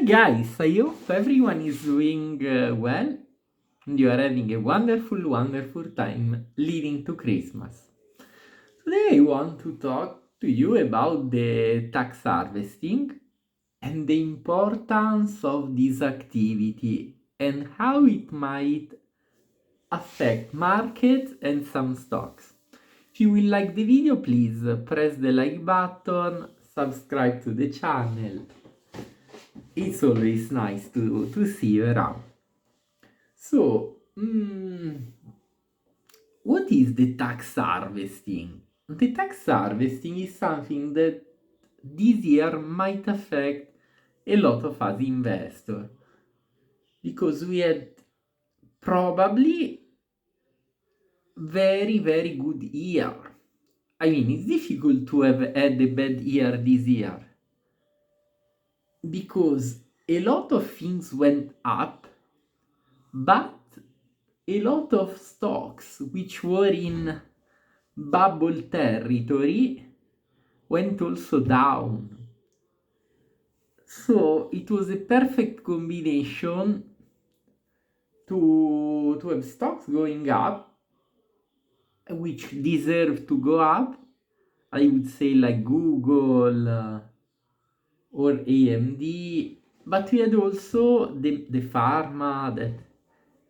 Guys, I hope everyone is doing well and you are having a wonderful, wonderful time leading to Christmas. Today I want to talk to you about the tax harvesting and the importance of this activity and how it might affect markets and some stocks. If you will like the video, please press the like button, subscribe to the channel. It's always nice to see you around. So, what is the tax harvesting? The tax harvesting is something that this year might affect a lot of us investors because we had probably very, very good year. I mean, it's difficult to have had a bad year this year because a lot of things went up, but a lot of stocks which were in bubble territory went also down. So it was a perfect combination to have stocks going up, which deserve to go up. I would say like Google or AMD, but we had also the pharma that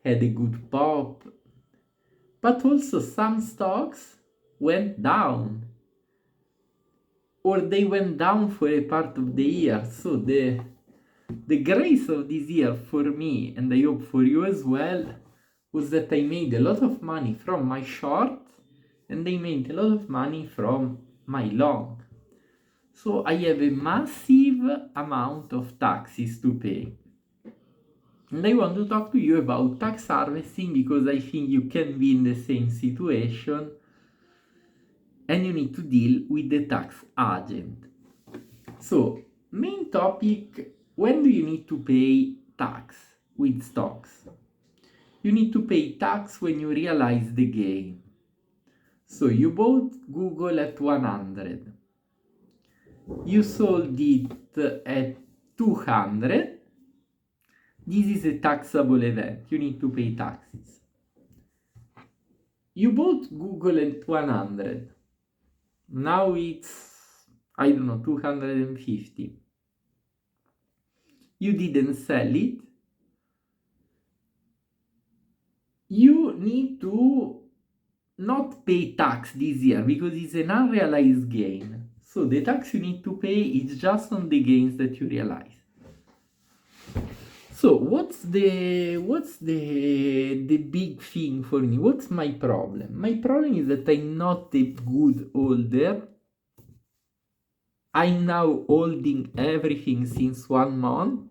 had a good pop, but also some stocks went down, or they went down for a part of the year. So the grace of this year for me, and I hope for you as well, was that I made a lot of money from my short and I made a lot of money from my long. So I have a massive amount of taxes to pay. And I want to talk to you about tax harvesting because I think you can be in the same situation and you need to deal with the tax agent. So, main topic, when do you need to pay tax with stocks? You need to pay tax when you realize the gain. So you bought Google at 100. You sold it at 200. This is a taxable event. You need to pay taxes. You bought Google at 100. Now it's, I don't know, 250. You didn't sell it. You need to not pay tax this year because it's an unrealized gain. So the tax you need to pay is just on the gains that you realize. So what's the big thing for me? What's my problem? My problem is that I'm not a good holder. I'm now holding everything since 1 month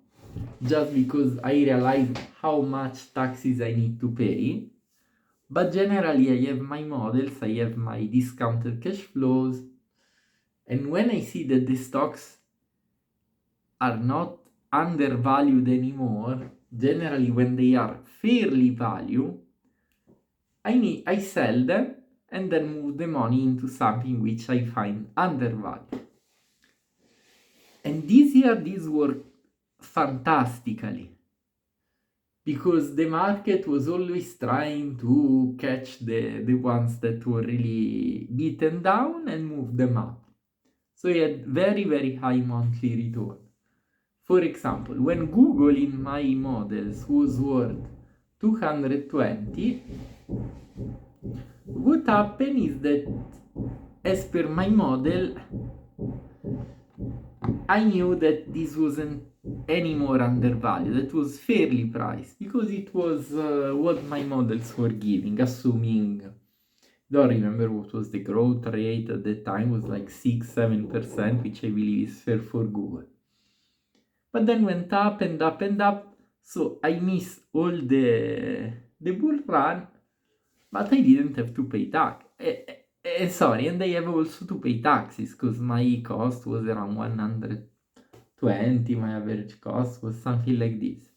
just because I realized how much taxes I need to pay. But generally I have my models, I have my discounted cash flows, and when I see that the stocks are not undervalued anymore, generally when they are fairly valued, I sell them and then move the money into something which I find undervalued. And this year this worked fantastically because the market was always trying to catch the ones that were really beaten down and move them up. So you had very, very high monthly return. For example, when Google in my models was worth 220, what happened is that as per my model, I knew that this wasn't any more undervalued, it was fairly priced because it was what my models were giving, assuming, don't remember what was the growth rate at the time, was like 6-7%, which I believe is fair for Google. But then went up and up and up, so I missed all the bull run, but I didn't have to pay tax. Sorry, and I have also to pay taxes because my cost was around 120, my average cost was something like this.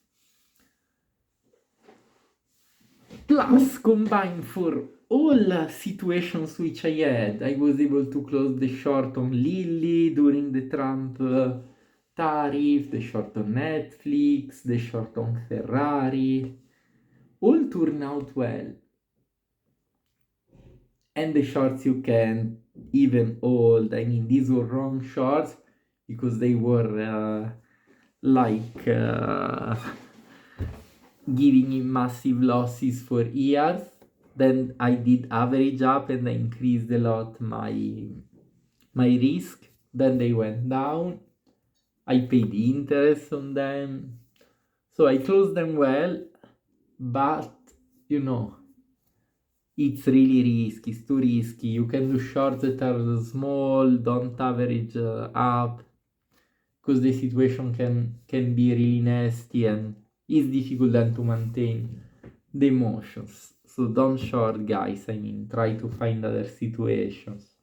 Plus, combined for all situations which I had, I was able to close the short on Lilly during the Trump tariff, the short on Netflix, the short on Ferrari, all turn out well. And the shorts you can even hold. I mean, these were wrong shorts because they were giving him massive losses for years. Then I did average up and I increased a lot my risk. Then they went down. I paid interest on them. So I closed them well, but it's really risky. It's too risky. You can do shorts that are small, don't average up, because the situation can be really nasty and it's difficult then to maintain the emotions. So don't short, guys. I mean, try to find other situations.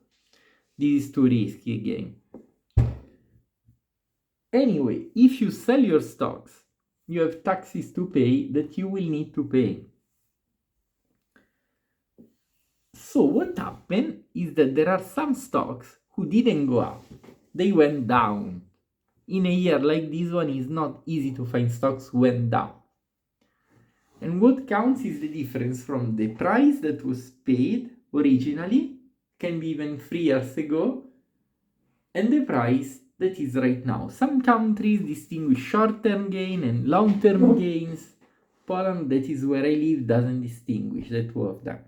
This is too risky again. Anyway, if you sell your stocks, you have taxes to pay that you will need to pay. So what happened is that there are some stocks who didn't go up. They went down. In a year like this one, it's not easy to find stocks who went down. And what counts is the difference from the price that was paid originally, can be even 3 years ago, and the price that is right now. Some countries distinguish short-term gain and long-term gains. Poland, that is where I live, doesn't distinguish the two of them.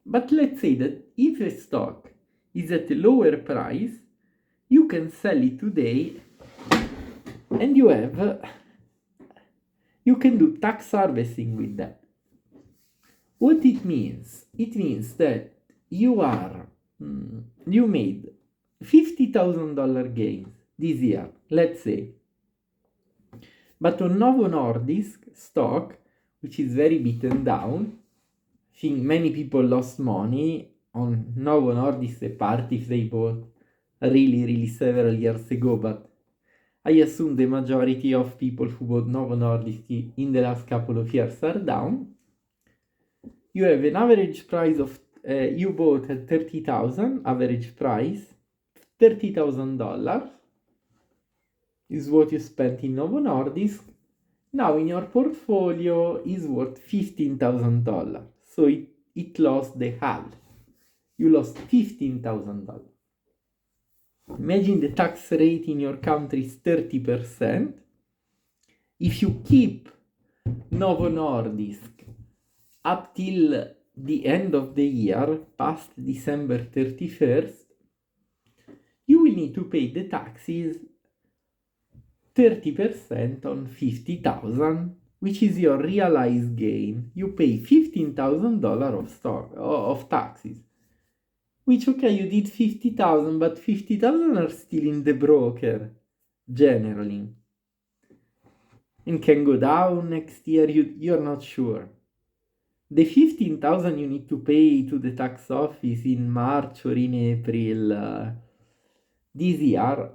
But let's say that if a stock is at a lower price, you can sell it today and you can do tax harvesting with that. What it means? It means that you made $50,000 gains this year, let's say. But on Novo Nordisk stock, which is very beaten down, I think many people lost money on Novo Nordisk apart if they bought really several years ago, but I assume the majority of people who bought Novo Nordisk in the last couple of years are down. You have an average price of, you bought at 30,000, average price, $30,000 is what you spent in Novo Nordisk. Now in your portfolio is worth $15,000. So it lost the half. You lost $15,000. Imagine the tax rate in your country is 30%. If you keep Novo Nordisk up till the end of the year, past December 31st, you will need to pay the taxes 30% on 50,000, which is your realized gain. You pay $15,000 of taxes. Which, okay, you did 50,000, but 50,000 are still in the broker, generally. And can go down next year, you're not sure. The 15,000 you need to pay to the tax office in March or in April this year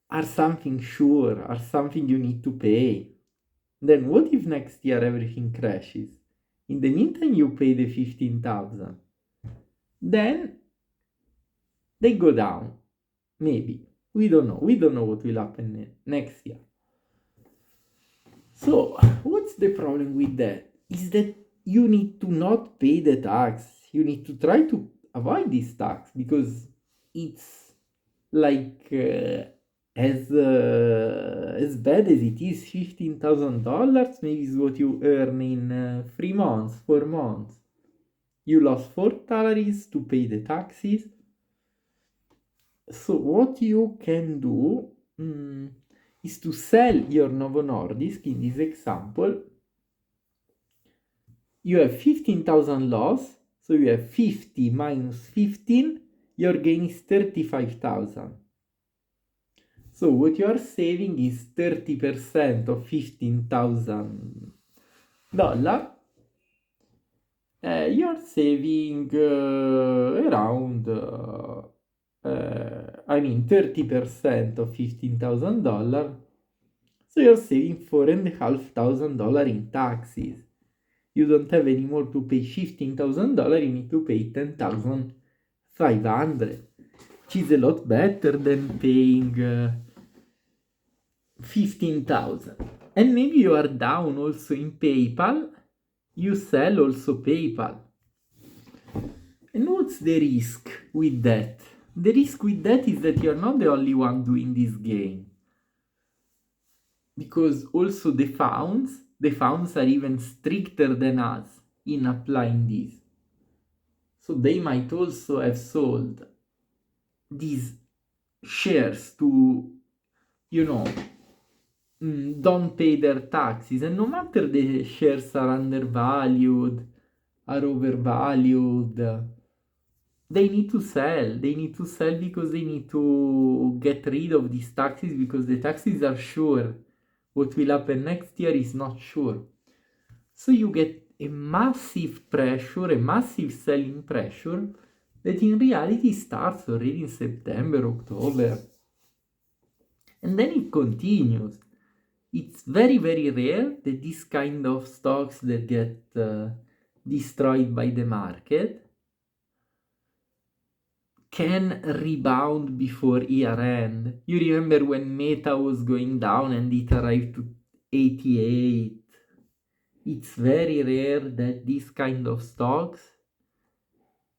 are something sure, are something you need to pay. Then what if next year everything crashes? In the meantime, you pay the 15,000. Then they go down. Maybe. We don't know. We don't know what will happen next year. So, what's the problem with that? Is that you need to not pay the tax. You need to try to avoid this tax because it's like as bad as it is. $15,000 maybe is what you earn in 3 months, 4 months. You lost 4 salaries to pay the taxes. So what you can do is to sell your Novo Nordisk. In this example, you have 15,000 loss, so you have 50 minus 15, your gain is 35,000. So what you are saving is 30% of $15,000. You are saving around 30% of $15,000. So you're saving $4,500 in taxes. You don't have any more to pay $15,000, you need to pay $10,500, which is a lot better than paying 15,000. And maybe you are down also in PayPal, you sell also PayPal. And what's the risk with that? The risk with that is that you're not the only one doing this game. Because also the funds are even stricter than us in applying this. So they might also have sold these shares to, don't pay their taxes. And no matter the shares are undervalued, are overvalued, they need to sell. They need to sell because they need to get rid of these taxes, because the taxes are sure. What will happen next year is not sure. So you get a massive pressure, a massive selling pressure that in reality starts already in September, October. And then it continues. It's very, very rare that this kind of stocks that get destroyed by the market can rebound before year end. You remember when Meta was going down and it arrived to 88? It's very rare that this kind of stocks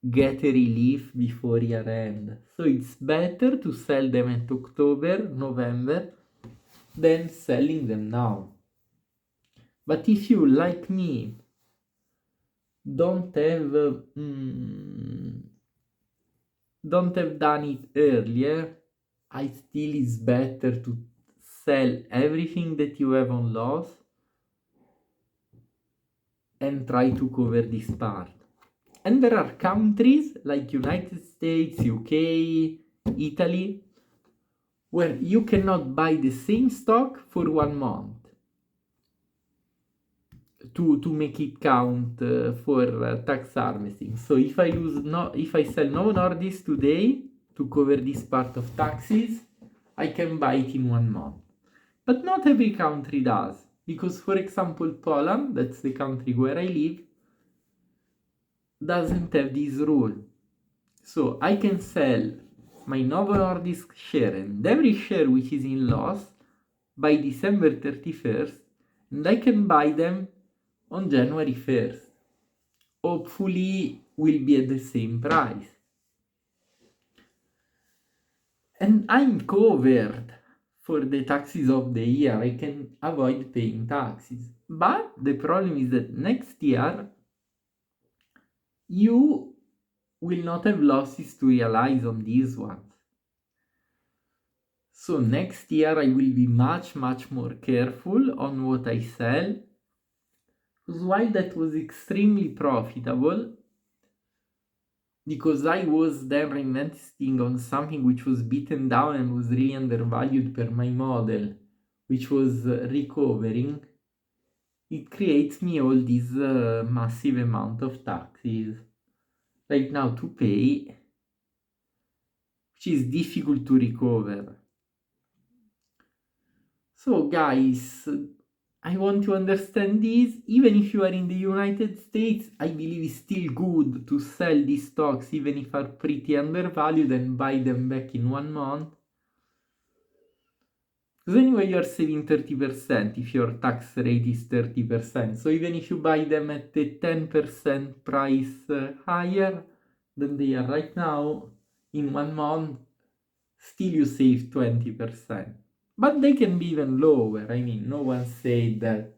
get a relief before year end. So it's better to sell them at October, November, than selling them now. But if you, like me, don't have done it earlier, I still is better to sell everything that you have on loss and try to cover this part. And there are countries like United States, UK, Italy, where you cannot buy the same stock for 1 month to make it count for tax harvesting. So if I sell Novo Nordisk today to cover this part of taxes, I can buy it in 1 month. But not every country does, because for example Poland, that's the country where I live, doesn't have this rule. So I can sell my Novo Nordisk share and every share which is in loss by December 31st, and I can buy them on January 1st. Hopefully will be at the same price. And I'm covered for the taxes of the year. I can avoid paying taxes. But the problem is that next year you will not have losses to realize on these ones. So next year I will be much more careful on what I sell. Because while that was extremely profitable, because I was then reinvesting on something which was beaten down and was really undervalued per my model, which was recovering, it creates me all this massive amount of taxes right now to pay, which is difficult to recover. So guys, I want to understand this. Even if you are in the United States, I believe it's still good to sell these stocks even if are pretty undervalued and buy them back in 1 month. Because anyway, you're saving 30% if your tax rate is 30%. So even if you buy them at the 10% price higher than they are right now, in 1 month, still you save 20%. But they can be even lower. I mean, no one said that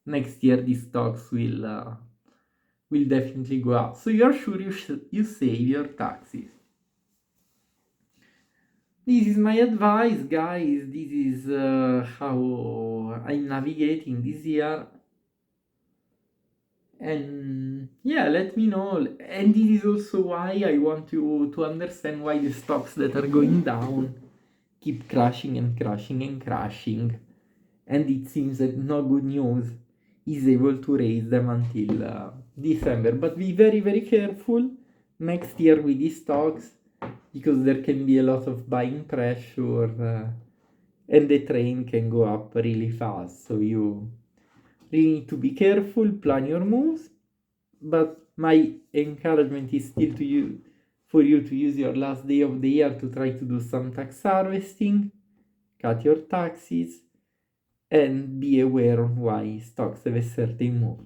next year these stocks will definitely go up. So you're sure you save your taxes. This is my advice, guys. This is how I'm navigating this year. And yeah, let me know. And this is also why I want you to understand why the stocks that are going down keep crashing and crashing and crashing. And it seems that no good news is able to raise them until December. But be very, very careful next year with these stocks, because there can be a lot of buying pressure and the train can go up really fast. So you really need to be careful, plan your moves. But my encouragement is still to you for you to use your last day of the year to try to do some tax harvesting, cut your taxes, and be aware on why stocks have a certain move.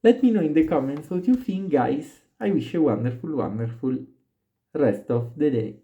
Let me know in the comments what you think, guys. I wish you a wonderful, wonderful rest of the day.